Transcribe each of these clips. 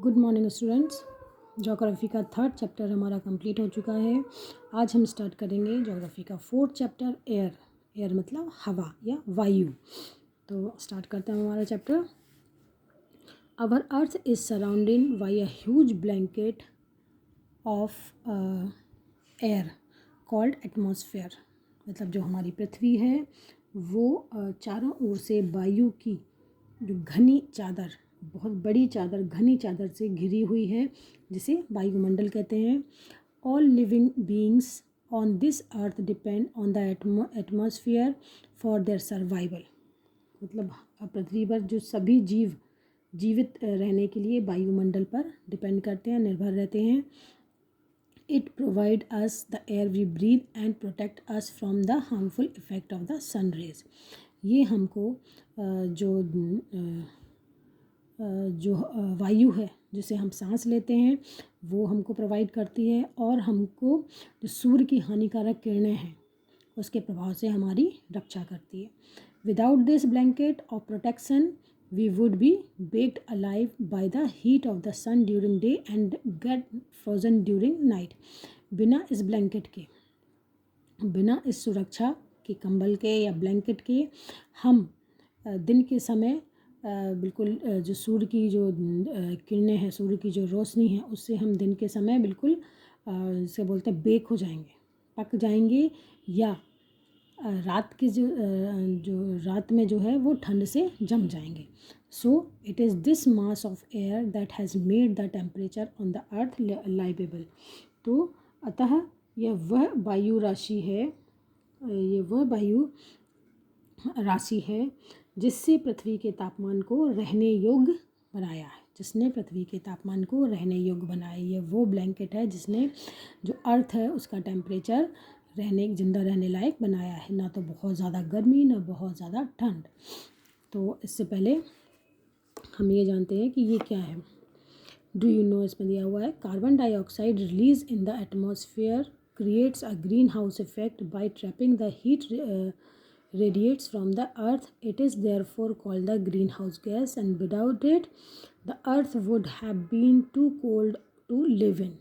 Good morning students. Geography का third chapter हमारा complete हो चुका है। आज हम स्टार्ट करेंगे ज्योग्राफी का फोर्थ चैप्टर एयर। एयर मतलब हवा या वायु। तो स्टार्ट करते हैं हमारा चैप्टर। Our earth is surrounding by a huge blanket of air called atmosphere. मतलब जो हमारी पृथ्वी है वो चारों ओर से वायु की जो घनी चादर, बहुत बड़ी चादर, घनी चादर से घिरी हुई है, जिसे वायुमंडल कहते हैं। All living beings on this earth depend on the atmosphere for their survival. मतलब पृथ्वी पर जो सभी जीव जीवित रहने के लिए वायुमंडल पर डिपेंड करते हैं, निर्भर रहते हैं। It provide us the air we breathe and protect us from the harmful effect of the sun rays. ये हमको जो वायु है जिसे हम सांस लेते हैं वो हमको प्रोवाइड करती है, और हमको जो सूर्य की हानिकारक किरणें हैं उसके प्रभाव से हमारी रक्षा करती है। Without this blanket of protection we would be baked alive by the heat of the sun during day and get frozen during night. बिना इस ब्लैंकेट के, बिना इस सुरक्षा के कंबल के या ब्लैंकेट के, हम दिन के समय बिल्कुल जो सूर्य की जो किरणें हैं, सूर्य की जो रोशनी है, उससे हम दिन के समय बिल्कुल से बोलते हैं बेक हो जाएंगे, पक जाएंगे, या रात की जो रात में जो है वो ठंड से जम जाएंगे। So it is this mass of air that has made the temperature on the earth liveable. तो अतः यह वह वायु राशि है, ये वह वायु राशि है जिससे पृथ्वी के तापमान को रहने योग्य बनाया है, जिसने पृथ्वी के तापमान को रहने योग्य बनाया। ये वो ब्लैंकेट है जिसने जो अर्थ है उसका टेम्परेचर जिंदा रहने लायक बनाया है, ना तो बहुत ज़्यादा गर्मी ना बहुत ज़्यादा ठंड। तो इससे पहले हम ये जानते हैं कि ये क्या है। डू यू नो, इसमें दिया हुआ है carbon dioxide release in the atmosphere creates a greenhouse effect by trapping the heat radiates from the earth. It is therefore called the greenhouse gas, and without it the earth would have been too cold to live in.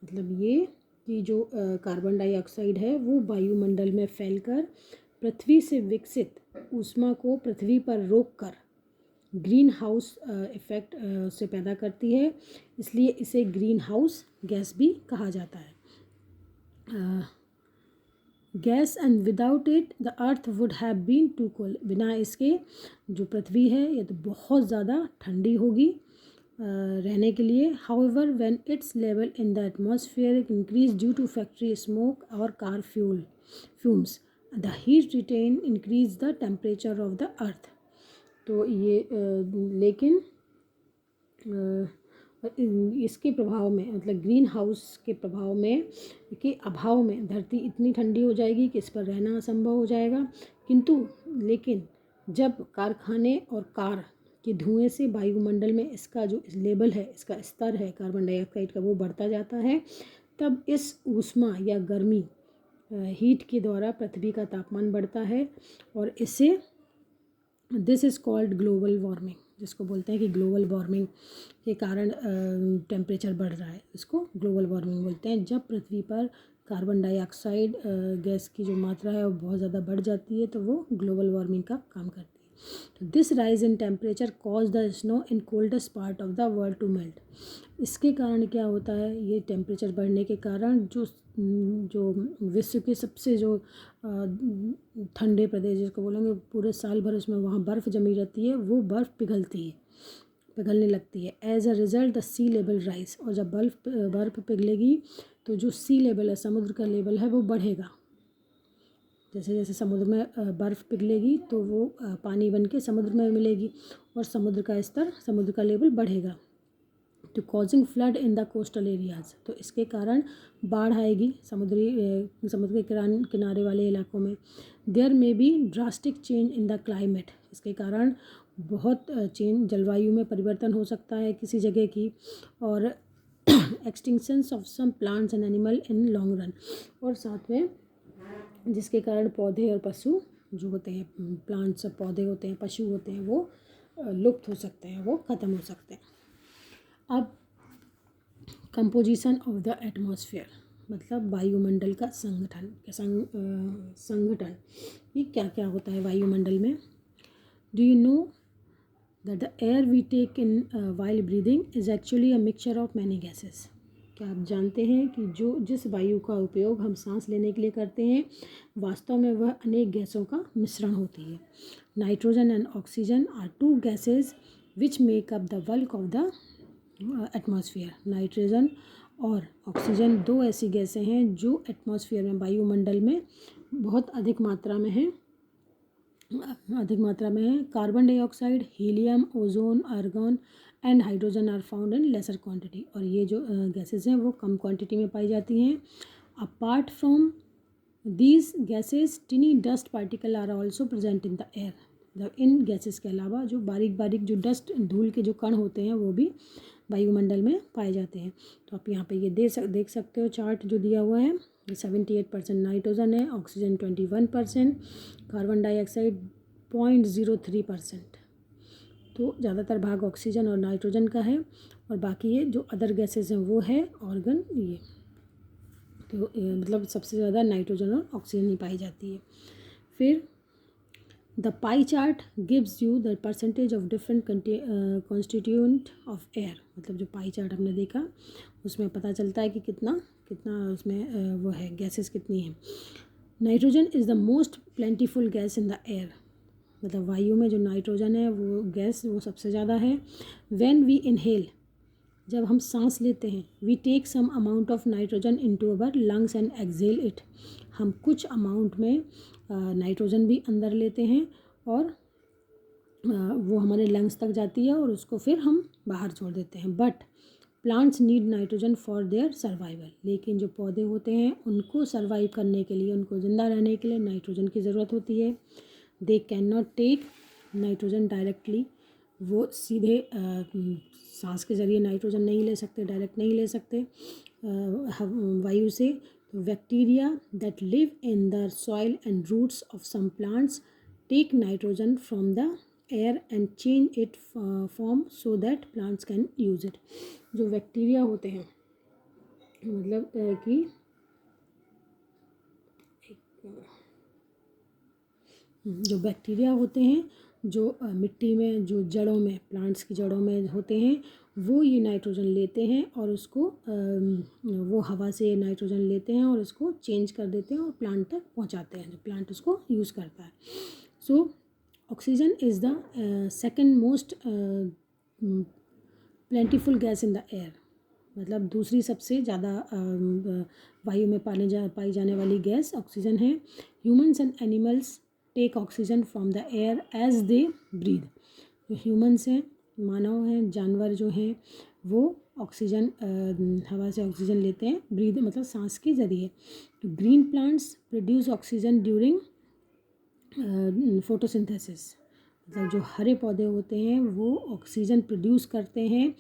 मतलब ये कि जो carbon dioxide है वो वायुमंडल में फैलकर पृथ्वी से विकसित ऊष्मा को पृथ्वी पर रोककर ग्रीन हाउस इफेक्ट से पैदा करती है, इसलिए इसे ग्रीन हाउस गैस भी कहा जाता है। Gas and without it the earth would have been too cold. बिना इसके जो पृथ्वी है ये तो बहुत ज़्यादा ठंडी होगी रहने के लिए। However when its level in the atmosphere increase due to factory smoke और car fumes the heat retain increase the temperature of the earth. तो ये लेकिन इसके प्रभाव में, मतलब ग्रीन हाउस के प्रभाव में के अभाव में धरती इतनी ठंडी हो जाएगी कि इस पर रहना असंभव हो जाएगा। लेकिन जब कारखाने और कार के धुएं से वायुमंडल में इसका जो लेवल है, इसका स्तर है कार्बन डाइऑक्साइड का, वो बढ़ता जाता है, तब इस ऊष्मा या गर्मी हीट के द्वारा पृथ्वी का तापमान बढ़ता है, और इससे this is called global warming, जिसको बोलते हैं कि ग्लोबल वार्मिंग के कारण टेम्परेचर बढ़ रहा है, इसको ग्लोबल वार्मिंग बोलते हैं। जब पृथ्वी पर कार्बन डाइऑक्साइड गैस की जो मात्रा है वो बहुत ज़्यादा बढ़ जाती है तो वो ग्लोबल वार्मिंग का काम करती है। तो this rise in temperature cause the snow in coldest part of the world to melt. इसके कारण क्या होता है, ये टेम्परेचर बढ़ने के कारण जो विश्व के सबसे जो ठंडे प्रदेश जिसको बोलेंगे पूरे साल भर उसमें वहाँ बर्फ़ जमी रहती है, वो बर्फ़ पिघलने लगती है। As a result the sea level rise. और जब बर्फ़ पिघलेगी तो जो सी लेवल है, समुद्र का लेवल है, वो बढ़ेगा। जैसे जैसे समुद्र में बर्फ़ पिघलेगी तो वो पानी बन के समुद्र में मिलेगी, और समुद्र का स्तर, समुद्र का लेवल बढ़ेगा, तो causing flood in the coastal areas. तो इसके कारण बाढ़ आएगी समुद्र के किनारे वाले इलाकों में। There may be drastic change in the climate. इसके कारण बहुत जलवायु में परिवर्तन हो सकता है किसी जगह की, और extinctions of some plants and animal in long run. और साथ में जिसके कारण पौधे और पशु जो होते हैं, प्लांट्स, पौधे होते हैं, पशु होते हैं, वो लुप्त हो सकते हैं, वो ख़त्म हो सकते हैं। अब कंपोजिशन ऑफ द एटमॉस्फेयर, मतलब वायुमंडल का संगठन ये क्या क्या होता है वायुमंडल में। Do you know that the air we take in while breathing is actually a mixture of many gases. क्या आप जानते हैं कि जिस वायु का उपयोग हम सांस लेने के लिए करते हैं वास्तव में वह अनेक गैसों का मिश्रण होती है। Nitrogen and oxygen are two gases which make up the bulk of the atmosphere. Nitrogen और ऑक्सीजन दो ऐसी गैसें हैं जो एटमॉस्फेयर में वायुमंडल में बहुत अधिक मात्रा में है। Carbon dioxide, helium, ozone, argon and hydrogen are found in lesser quantity. और ये जो गैसेस हैं वो कम क्वांटिटी में पाई जाती हैं। Apart from these gases tiny dust particle are also present in the air. मतलब इन गैसेस के अलावा जो बारीक बारीक जो डस्ट धूल के जो कण होते हैं वो भी वायुमंडल में पाए जाते हैं। तो आप यहाँ पे ये देख सकते हो चार्ट जो दिया हुआ है। 78% नाइट्रोजन है, ऑक्सीजन 21%, कार्बन डाइऑक्साइड 0.03%। तो ज़्यादातर भाग ऑक्सीजन और नाइट्रोजन का है और बाकी ये जो अदर गैसेस हैं वो है ऑर्गन ये। तो मतलब सबसे ज़्यादा नाइट्रोजन और ऑक्सीजन ही पाई जाती है। फिर the pie chart gives you the percentage of different constituent of air. मतलब जो पाई चार्ट हमने देखा उसमें पता चलता है कि कितना उसमें वो है गैसेस कितनी हैं। Nitrogen is the most plentiful gas in the air. मतलब वायु में जो नाइट्रोजन है वो गैस वो सबसे ज़्यादा है। व्हेन वी इनहेल, जब हम सांस लेते हैं, we take some amount of nitrogen into our lungs and exhale it. हम कुछ अमाउंट में नाइट्रोजन भी अंदर लेते हैं और वो हमारे लंग्स तक जाती है और उसको फिर हम बाहर छोड़ देते हैं। But plants need nitrogen for their survival. लेकिन जो पौधे होते हैं उनको सर्वाइव करने के लिए, उनको ज़िंदा रहने के लिए नाइट्रोजन की ज़रूरत होती है। They can not take nitrogen directly. वो सीधे सांस के ज़रिए नाइट्रोजन नहीं ले सकते, डायरेक्ट नहीं ले सकते वायु से। तो bacteria that live in the soil and roots of some plants take nitrogen from the air and change it form so that plants can use it. जो बैक्टीरिया होते हैं मतलब कि जो बैक्टीरिया होते हैं जो मिट्टी में जो जड़ों में प्लांट्स की जड़ों में होते हैं वो ये नाइट्रोजन लेते हैं और उसको वो हवा से नाइट्रोजन लेते हैं और उसको चेंज कर देते हैं और प्लांट तक पहुंचाते हैं, जो प्लांट उसको यूज़ करता है। So oxygen is the second most plentiful gas in the air. मतलब दूसरी सबसे ज़्यादा वायु में पाई जाने वाली गैस ऑक्सीजन है। Humans and animals take oxygen from the air as they breathe. जो ह्यूमन्स हैं, मानव हैं, जानवर जो हैं वो ऑक्सीजन हवा से ऑक्सीजन लेते हैं, ब्रीद मतलब सांस के ज़रिए। तो green plants produce oxygen during photosynthesis. मतलब जो हरे पौधे होते हैं वो ऑक्सीजन प्रोड्यूस करते हैं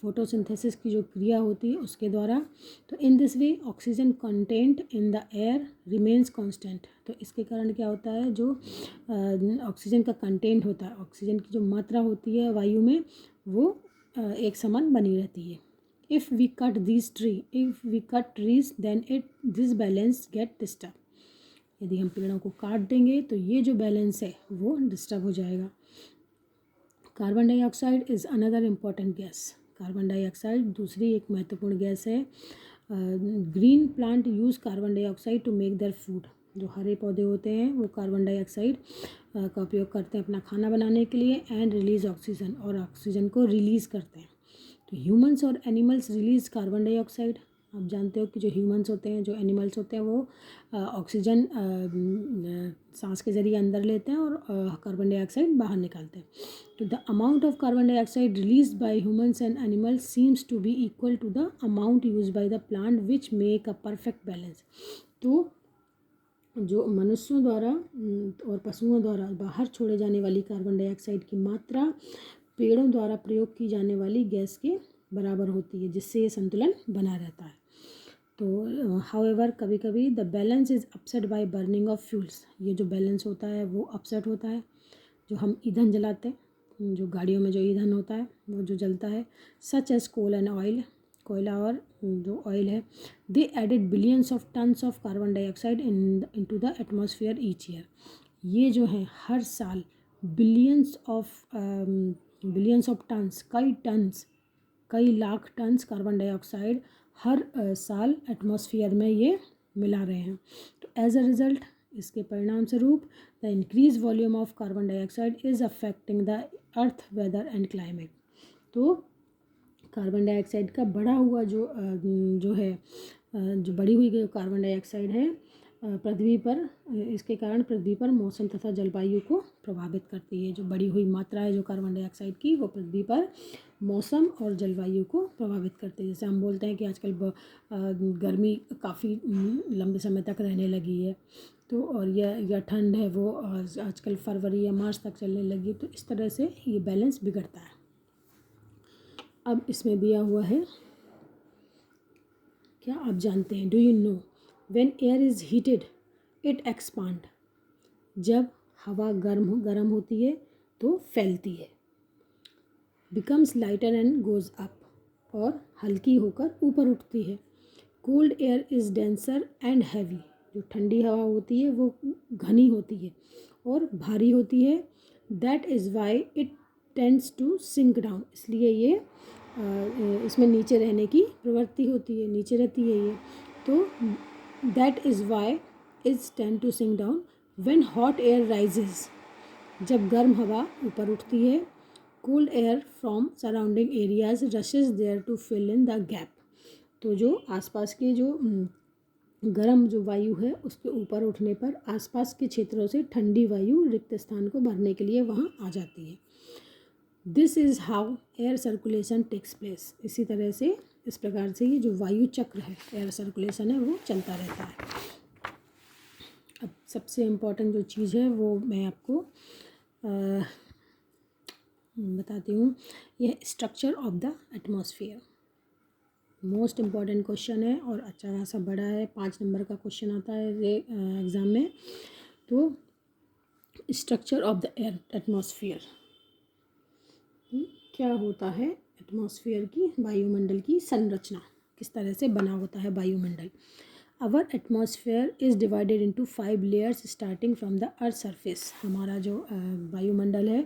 फोटोसिंथेसिस की जो क्रिया होती है उसके द्वारा। तो in this way oxygen content in the air remains constant. तो इसके कारण क्या होता है, जो ऑक्सीजन का कंटेंट होता है, ऑक्सीजन की जो मात्रा होती है वायु में वो एक समान बनी रहती है। If we cut trees then this balance get disturb. यदि हम पेड़ों को काट देंगे तो ये जो बैलेंस है वो डिस्टर्ब हो जाएगा। Carbon dioxide is another important gas. Carbon dioxide दूसरी एक महत्वपूर्ण गैस है। Green plant use carbon dioxide to make their food. जो हरे पौधे होते हैं वो कार्बन डाइऑक्साइड का उपयोग करते हैं अपना खाना बनाने के लिए एंड रिलीज़ ऑक्सीजन, और ऑक्सीजन को रिलीज़ करते हैं। तो ह्यूमन्स और एनिमल्स रिलीज़ कार्बन डाइऑक्साइड। आप जानते हो कि जो ह्यूमन्स होते हैं, जो एनिमल्स होते हैं वो ऑक्सीजन सांस के ज़रिए अंदर लेते हैं और कार्बन डाइऑक्साइड बाहर निकालते हैं। तो the amount of carbon dioxide release by humans and animals seems to be equal to the amount use by the plant which make a perfect balance. तो जो मनुष्यों द्वारा और पशुओं द्वारा बाहर छोड़े जाने वाली कार्बन डाइऑक्साइड की मात्रा पेड़ों द्वारा प्रयोग की जाने वाली गैस के बराबर होती है, जिससे ये संतुलन बना रहता है। तो हाउएवर कभी कभी the balance is upset by burning of fuels. ये जो बैलेंस होता है वो अपसेट होता है जो हम ईंधन जलाते हैं जो गाड़ियों में जो ईंधन होता है वो जो जलता है, such as coal and oil, कोयला और जो ऑयल है, they added billions of tons of carbon dioxide into the atmosphere each year. ये जो है हर साल बिलियंस ऑफ टन्स, कई लाख टन्स कार्बन डाइऑक्साइड हर साल एटमॉस्फेयर में ये मिला रहे हैं। तो एज अ रिज़ल्ट, इसके परिणाम स्वरूप, the increase volume of carbon dioxide is affecting the earth weather and climate. तो कार्बन डाइऑक्साइड का बढ़ा हुआ जो बड़ी हुई कार्बन डाइऑक्साइड है पृथ्वी पर, इसके कारण पृथ्वी पर मौसम तथा जलवायु को प्रभावित करती है। जो बढ़ी हुई मात्रा है जो कार्बन डाइऑक्साइड की, वो पृथ्वी पर मौसम और जलवायु को प्रभावित करती है। जैसे हम बोलते हैं कि आजकल गर्मी काफ़ी लंबे समय तक रहने लगी है, तो और यह ठंड है वो आजकल फरवरी या मार्च तक चलने लगी, तो इस तरह से ये बैलेंस बिगड़ता है। अब इसमें दिया हुआ है, क्या आप जानते हैं, do you know when air is heated it expand. जब हवा गर्म होती है तो फैलती है। Becomes lighter and goes up, और हल्की होकर ऊपर उठती है। Cold air is denser and heavy, जो ठंडी हवा होती है वो घनी होती है और भारी होती है। That is why it tends to sink down, इसलिए ये इसमें नीचे रहने की प्रवृत्ति होती है, नीचे रहती है ये। तो that is why it's tend to sink down. When hot air rises, जब गर्म हवा ऊपर उठती है। Cold air from surrounding areas rushes there to fill in the gap, तो जो आसपास के जो गर्म जो वायु है उसके ऊपर उठने पर आसपास के क्षेत्रों से ठंडी वायु रिक्त स्थान को भरने के लिए वहाँ आ जाती है। This is how air circulation takes place, इसी तरह से इस प्रकार से ये जो वायु चक्र है, एयर सर्कुलेशन है, वो चलता रहता है। अब सबसे इम्पॉर्टेंट जो चीज़ है वो मैं आपको बताती हूँ, यह structure of the atmosphere. Most important question है और अच्छा खासा बड़ा है, 5 नंबर का क्वेश्चन आता है ये एग्ज़ाम में। तो स्ट्रक्चर ऑफ द एटमॉस्फेयर, क्या होता है एटमॉस्फेयर की, वायुमंडल की संरचना, किस तरह से बना होता है वायुमंडल। Our atmosphere is divided into 5 layers starting from the earth surface. हमारा जो वायुमंडल है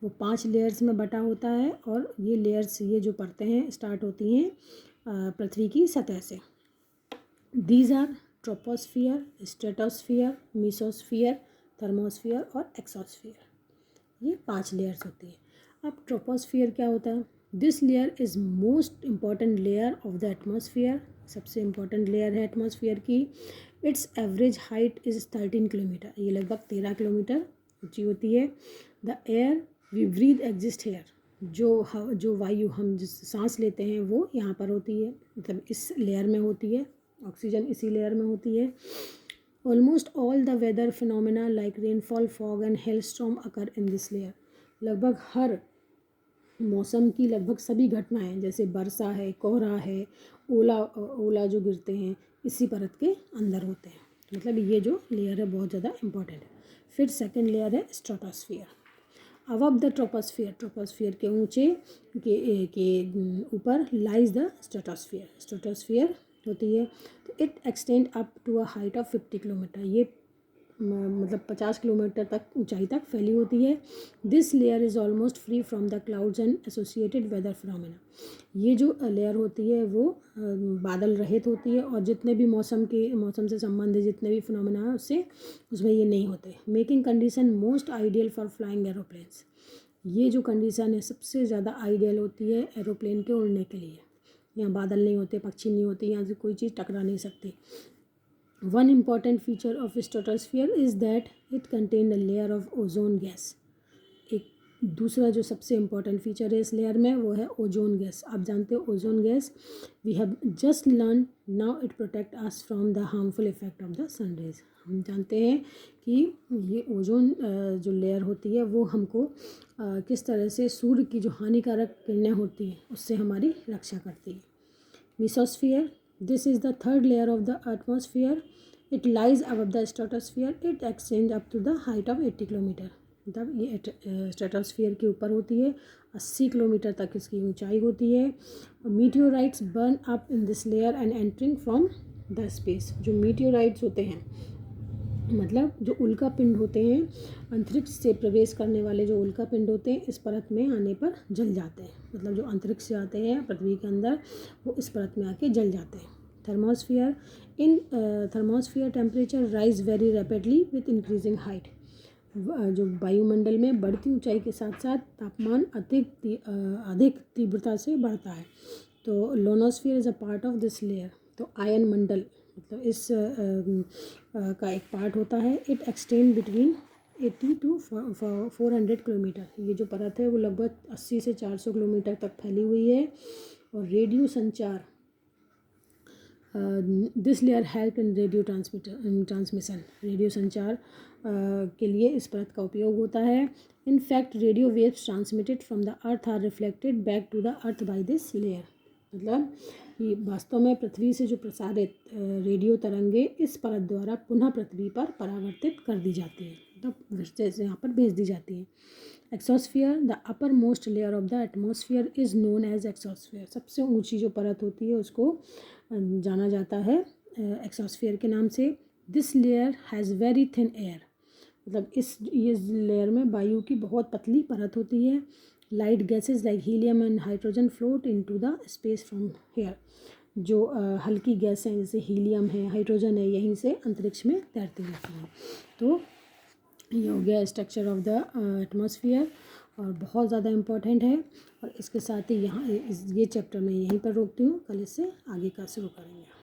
वो 5 लेयर्स में बटा होता है, और ये लेयर्स, ये जो परतें हैं, स्टार्ट होती हैं पृथ्वी की सतह से। These are troposphere, stratosphere, mesosphere, thermosphere और एक्सोस्फियर। ये 5 लेयर्स होती है। अब ट्रोपोस्फियर क्या होता है? This layer is most important layer of the atmosphere, सबसे इम्पॉर्टेंट लेयर है एटमॉस्फेयर की। Its average height is 13 kilometre, ये लगभग 13 किलोमीटर ऊंची होती है। The air we breathe exist here, जो वायु हम जिस सांस लेते हैं वो यहाँ पर होती है, मतलब इस लेयर में होती है, ऑक्सीजन इसी लेयर में होती है। Almost all the weather phenomena like rainfall, fog and hailstorm occur in this layer. लगभग हर मौसम की लगभग सभी घटनाएं, जैसे वर्षा है, कोहरा है, ओला जो गिरते हैं, इसी परत के अंदर होते हैं। मतलब ये जो लेयर है बहुत ज़्यादा इम्पॉर्टेंट है। फिर सेकंड लेयर है stratosphere. Above the troposphere, troposphere के ऊंचे के ऊपर लाइज द स्ट्रेटोस्फियर, स्ट्रेटोस्फियर होती है। तो it extend up to a height of 50 kilometre, ये मतलब 50 किलोमीटर तक ऊंचाई तक फैली होती है। This layer is almost free from the clouds and associated weather phenomena. ये जो लेयर होती है वो बादल रहित होती है, और जितने भी मौसम से संबंधित जितने भी फिनोमेना है उसमें ये नहीं होते। Making condition most ideal for flying aeroplanes, ये जो कंडीशन है सबसे ज़्यादा आइडियल होती है एरोप्लेन के उड़ने के लिए। यहाँ बादल नहीं होते, पक्षी नहीं होते, यहाँ से कोई चीज़ टकरा नहीं सकती। One important feature of stratosphere is that it contains a layer of ozone gas. एक दूसरा जो सबसे इम्पॉर्टेंट फीचर है इस लेयर में वो है ओजोन गैस। आप जानते हो ozone gas, we have just learn now it protect us from the harmful effect of the sun rays. हम जानते हैं कि ये ओजोन जो लेयर होती है वो हमको किस तरह से सूर्य की जो हानिकारक किरणें होती हैं उससे हमारी रक्षा करती है। Mesosphere, this is the third layer of the atmosphere. It lies above the stratosphere. It extends up to the height of 80 kilometer. मतलब ये स्ट्रेटोस्फीयर के ऊपर होती है, 80 किलोमीटर तक इसकी ऊंचाई होती है। Meteorites burn up in this layer and entering from the space. जो मीटियोराइट्स होते हैं मतलब जो उल्का पिंड होते हैं, अंतरिक्ष से प्रवेश करने वाले जो उल्का पिंड होते हैं इस परत में आने पर जल जाते हैं। मतलब जो अंतरिक्ष से आते हैं पृथ्वी के अंदर वो इस परत में आके जल जाते हैं। Thermosphere in thermosphere temperature rise very rapidly with increasing height. जो वायुमंडल में बढ़ती ऊंचाई के साथ साथ तापमान अधिक तीव्रता से बढ़ता है। तो ionosphere is a part of this layer. तो आयन मंडल मतलब इस का एक पार्ट होता है। It extend between 80 to 400 kilometre. ये जो परत है वो लगभग 80 से 400 किलोमीटर तक फैली हुई है। और रेडियो संचार this layer help in radio transmission. Radio संचार के लिए इस परत का उपयोग होता है। In fact radio waves transmitted from the earth are reflected back to the earth by this layer. मतलब ये वास्तव में पृथ्वी से जो प्रसारित रेडियो तरंगे इस परत द्वारा पुनः पृथ्वी पर परावर्तित कर दी जाती है, मतलब जैसे यहाँ पर भेज दी जाती है। Exosphere the upper most layer of the atmosphere is known as exosphere. सबसे ऊंची जो परत होती है उसको जाना जाता है एक्सोस्फियर के नाम से। This layer has very thin air. मतलब ये लेयर में वायु की बहुत पतली परत होती है। Light gases like helium and hydrogen float into the space from here. जो हल्की गैस हैं जैसे हीलियम है, हाइड्रोजन है, यहीं से अंतरिक्ष में तैरती रहती हैं। तो ये हो गया स्ट्रक्चर ऑफ द एटमॉस्फेयर और बहुत ज़्यादा इम्पॉर्टेंट है। और इसके साथ ही यहाँ ये चैप्टर मैं यहीं पर रोकती हूँ, कल इससे आगे का शुरू करेंगे।